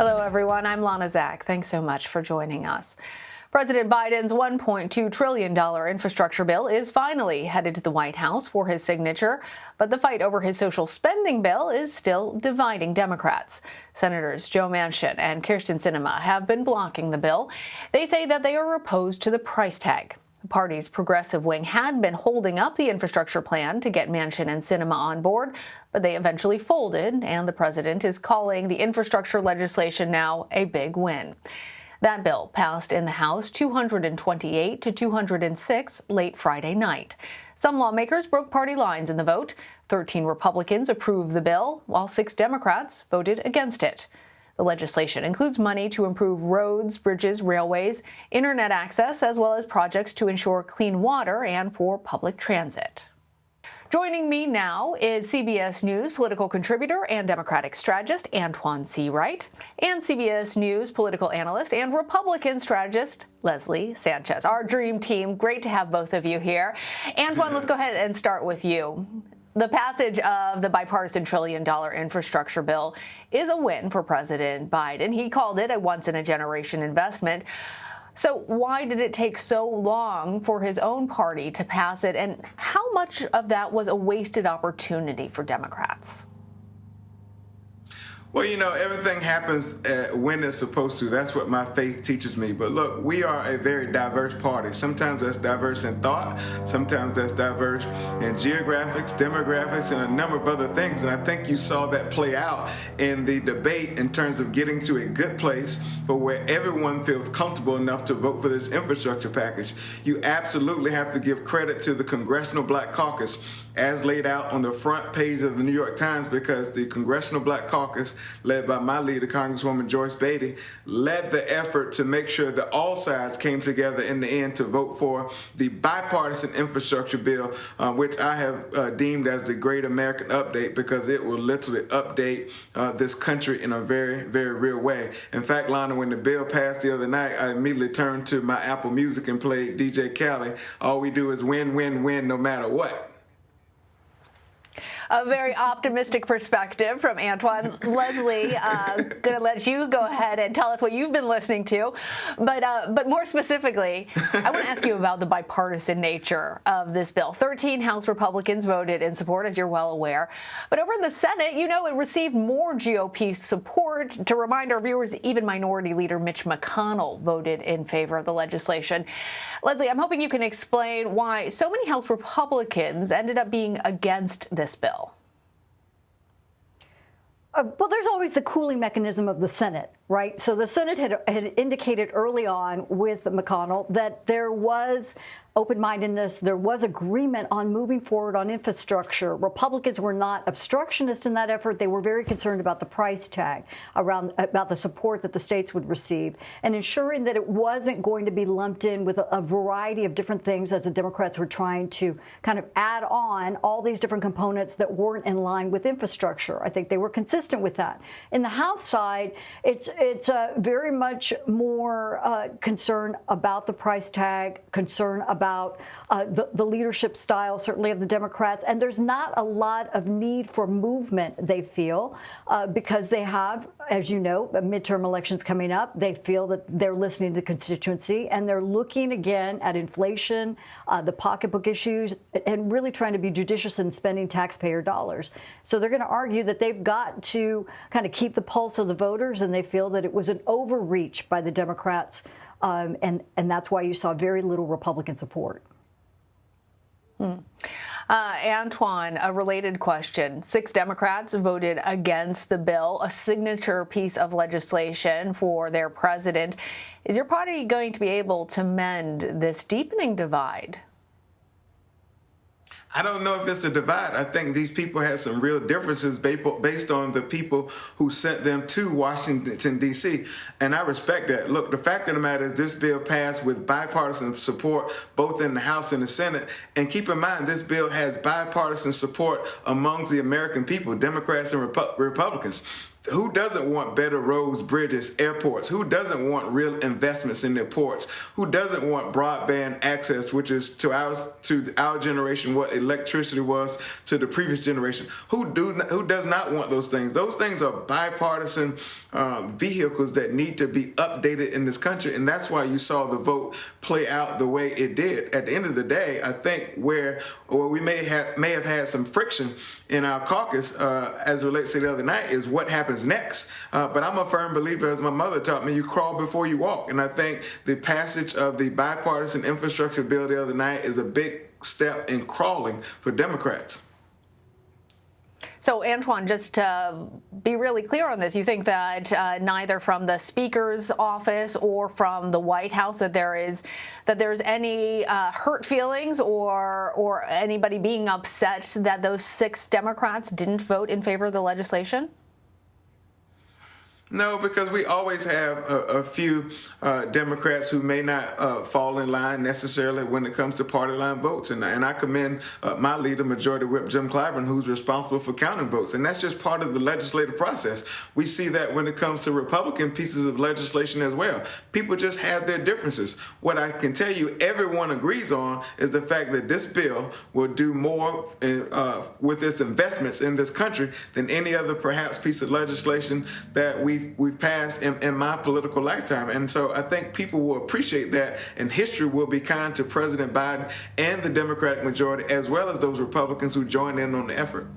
Hello, everyone. I'm Lana. Thanks so much for joining us. President Biden's $1.2 trillion infrastructure bill is finally headed to the White House for his signature, but the fight over his social spending bill is still dividing Democrats. Senators Joe Manchin and Kyrsten Sinema have been blocking the bill. They say that they are opposed to the price tag. The party's progressive wing had been holding up the infrastructure plan to get Manchin and Sinema on board, but they eventually folded, and the president is calling the infrastructure legislation now a big win. That bill passed in the House 228 to 206 late Friday night. Some lawmakers broke party lines in the vote. 13 Republicans approved the bill, while 6 Democrats voted against it. The legislation includes money to improve roads, bridges, railways, internet access, as well as projects to ensure clean water and for public transit. Joining me now is CBS News political contributor and Democratic strategist Antjuan Seawright, and CBS News political analyst and Republican strategist Leslie Sanchez. Our dream team. Great to have both of you here. Antjuan, let's go ahead and start with you. The passage of the bipartisan $1 trillion infrastructure bill is a win for President Biden. He called it a once-in-a-generation investment. So why did it take so long for his own party to pass it, and how much of that was a wasted opportunity for Democrats? Well, you know, everything happens when it's supposed to. That's what my faith teaches me. But look, we are a very diverse party. Sometimes that's diverse in thought. Sometimes that's diverse in geographics, demographics, and a number of other things. And I think you saw that play out in the debate in terms of getting to a good place for where everyone feels comfortable enough to vote for this infrastructure package. You absolutely have to give credit to the Congressional Black Caucus as laid out on the front page of the New York Times, because the Congressional Black Caucus, led by my leader, Congresswoman Joyce Beatty, led the effort to make sure that all sides came together in the end to vote for the bipartisan infrastructure bill, which I have deemed as the great American update, because it will literally update this country in a very, very real way. In fact, Lana, when the bill passed the other night, I immediately turned to my Apple Music and played DJ Khaled. All we do is win, win, win, no matter what. A very optimistic perspective from Antjuan. Leslie, going to let you go ahead and tell us what you've been listening to. But more specifically, I want to ask you about the bipartisan nature of this bill. 13 House Republicans voted in support, as you're well aware. But over in the Senate, you know, it received more GOP support. To remind our viewers, even Minority Leader Mitch McConnell voted in favor of the legislation. Leslie, I'm hoping you can explain why so many House Republicans ended up being against this bill. Well, there's always the cooling mechanism of the Senate, right? So the Senate had indicated early on with McConnell that there was open-mindedness, there was agreement on moving forward on infrastructure. Republicans were not obstructionists in that effort. They were very concerned about the price tag, about the support that the states would receive, and ensuring that it wasn't going to be lumped in with a variety of different things as the Democrats were trying to kind of add on all these different components that weren't in line with infrastructure. I think they were consistent with that. In the House side, it's very much more concern about the price tag, concern about the leadership style, certainly of the Democrats. And there's not a lot of need for movement, they feel, because they have, as you know, midterm elections coming up. They feel that they're listening to constituency, and they're looking again at inflation, the pocketbook issues, and really trying to be judicious in spending taxpayer dollars. So they're going to argue that they've got to kind of keep the pulse of the voters, and they feel that it was an overreach by the Democrats. And that's why you saw very little Republican support. Antjuan, a related question. 6 Democrats voted against the bill, a signature piece of legislation for their president. Is your party going to be able to mend this deepening divide? I don't know if it's a divide. I think these people had some real differences based on the people who sent them to Washington, D.C., and I respect that. Look, the fact of the matter is this bill passed with bipartisan support both in the House and the Senate, and keep in mind this bill has bipartisan support amongst the American people, Democrats and Republicans. Who doesn't want better roads, bridges, airports? Who doesn't want real investments in their ports? Who doesn't want broadband access, which is to our generation what electricity was to the previous generation? Who does not want those things? Those things are bipartisan vehicles that need to be updated in this country, and that's why you saw the vote play out the way it did. At the end of the day, I think where we may have had some friction in our caucus as it relates to the other night is what happens next. But I'm a firm believer, as my mother taught me, you crawl before you walk. And I think the passage of the bipartisan infrastructure bill the other night is a big step in crawling for Democrats. So, Antjuan, just to be really clear on this, you think that neither from the Speaker's office or from the White House that there's any hurt feelings or anybody being upset that those 6 Democrats didn't vote in favor of the legislation? No, because we always have a few Democrats who may not fall in line necessarily when it comes to party line votes. And I commend my leader, Majority Whip Jim Clyburn, who's responsible for counting votes. And that's just part of the legislative process. We see that when it comes to Republican pieces of legislation as well. People just have their differences. What I can tell you everyone agrees on is the fact that this bill will do more with its investments in this country than any other perhaps piece of legislation that we've passed in my political lifetime. And so I think people will appreciate that, and history will be kind to President Biden and the Democratic majority, as well as those Republicans who joined in on the effort.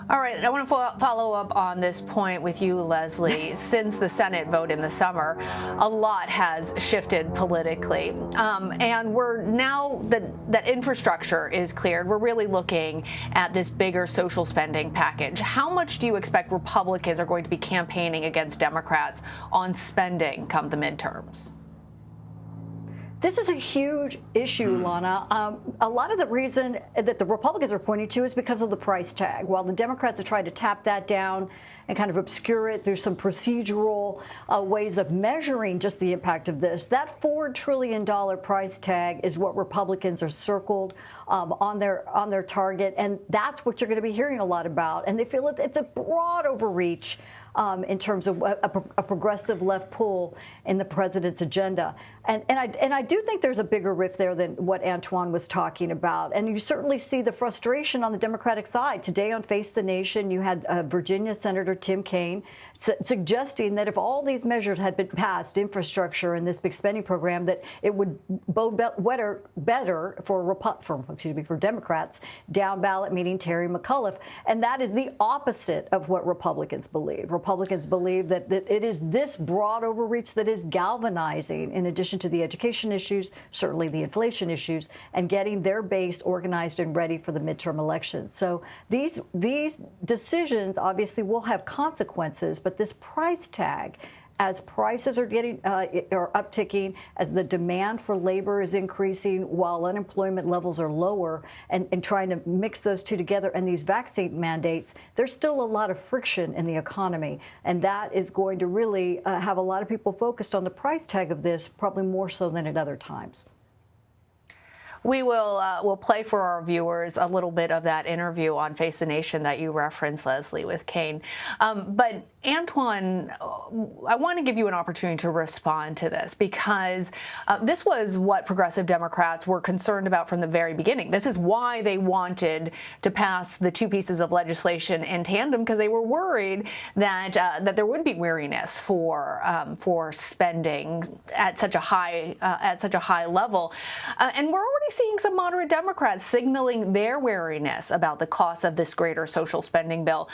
All right, I want to follow up on this point with you, Leslie. Since the Senate vote in the summer, a lot has shifted politically. And we're now that infrastructure is cleared, we're really looking at this bigger social spending package. How much do you expect Republicans are going to be campaigning against Democrats on spending come the midterms? This is a huge issue, Lana. A lot of the reason that the Republicans are pointing to is because of the price tag. While the Democrats have tried to tap that down and kind of obscure it through some procedural ways of measuring just the impact of this, that $4 trillion price tag is what Republicans are circled on their target, and that's what you're going to be hearing a lot about. And they feel it's a broad overreach in terms of a progressive left pull in the president's agenda. And I do think there's a bigger rift there than what Antjuan was talking about. And you certainly see the frustration on the Democratic side. Today on Face the Nation, you had Virginia Senator Tim Kaine suggesting that if all these measures had been passed, infrastructure and this big spending program, that it would bode better for Democrats down ballot, meaning Terry McAuliffe. And that is the opposite of what Republicans believe. Republicans believe that it is this broad overreach that is galvanizing, in addition to the education issues, certainly the inflation issues, and getting their base organized and ready for the midterm elections. So these decisions obviously will have consequences, but this price tag, as prices are upticking, as the demand for labor is increasing while unemployment levels are lower, and trying to mix those two together, and these vaccine mandates, there's still a lot of friction in the economy. And that is going to really have a lot of people focused on the price tag of this, probably more so than at other times. We will we'll play for our viewers a little bit of that interview on Face the Nation that you referenced, Leslie, with Kaine. But Antjuan, I want to give you an opportunity to respond to this, because this was what progressive Democrats were concerned about from the very beginning. This is why they wanted to pass the 2 pieces of legislation in tandem, because they were worried that that there would be weariness for spending at such a high level, and we're already seeing some moderate Democrats signaling their wariness about the cost of this greater social spending bill.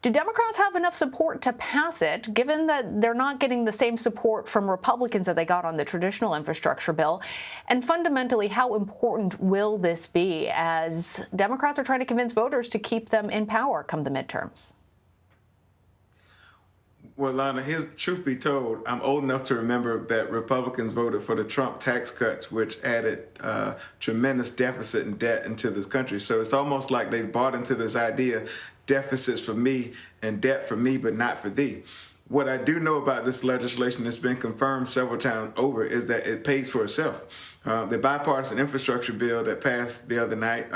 Do Democrats have enough support to pass it, given that they're not getting the same support from Republicans that they got on the traditional infrastructure bill? And fundamentally, how important will this be as Democrats are trying to convince voters to keep them in power come the midterms? Well, Lana, truth be told, I'm old enough to remember that Republicans voted for the Trump tax cuts, which added tremendous deficit and debt into this country. So it's almost like they've bought into this idea, deficits for me and debt for me, but not for thee. What I do know about this legislation that's been confirmed several times over is that it pays for itself. The bipartisan infrastructure bill that passed the other night,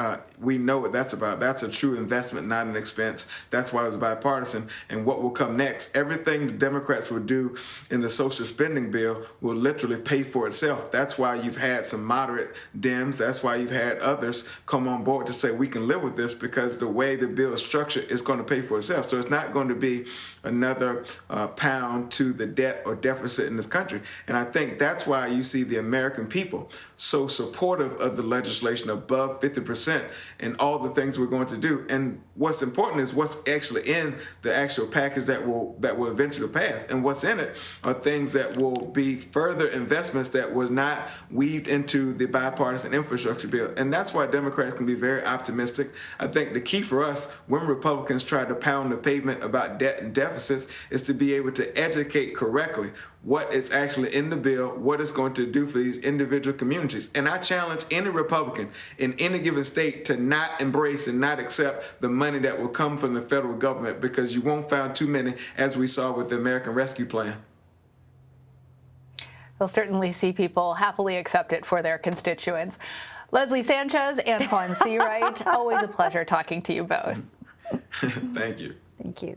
we know what that's about. That's a true investment, not an expense. That's why it was bipartisan. And what will come next, everything the Democrats will do in the social spending bill will literally pay for itself. That's why you've had some moderate Dems. That's why you've had others come on board to say we can live with this, because the way the bill is structured is going to pay for itself. So it's not going to be another pound to the debt or deficit in this country. And I think that's why you see the American people so supportive of the legislation, above 50%, and all the things we're going to do. And what's important is what's actually in the actual package that will eventually pass. And what's in it are things that will be further investments that was not weaved into the bipartisan infrastructure bill. And that's why Democrats can be very optimistic. I think the key for us when Republicans try to pound the pavement about debt and deficits is to be able to educate correctly what is actually in the bill, what it's going to do for these individual communities. And I challenge any Republican in any given state to not embrace and not accept the money that will come from the federal government, because you won't find too many, as we saw with the American Rescue Plan. They'll certainly see people happily accept it for their constituents. Leslie Sanchez, Antjuan Seawright, always a pleasure talking to you both. Thank you. Thank you.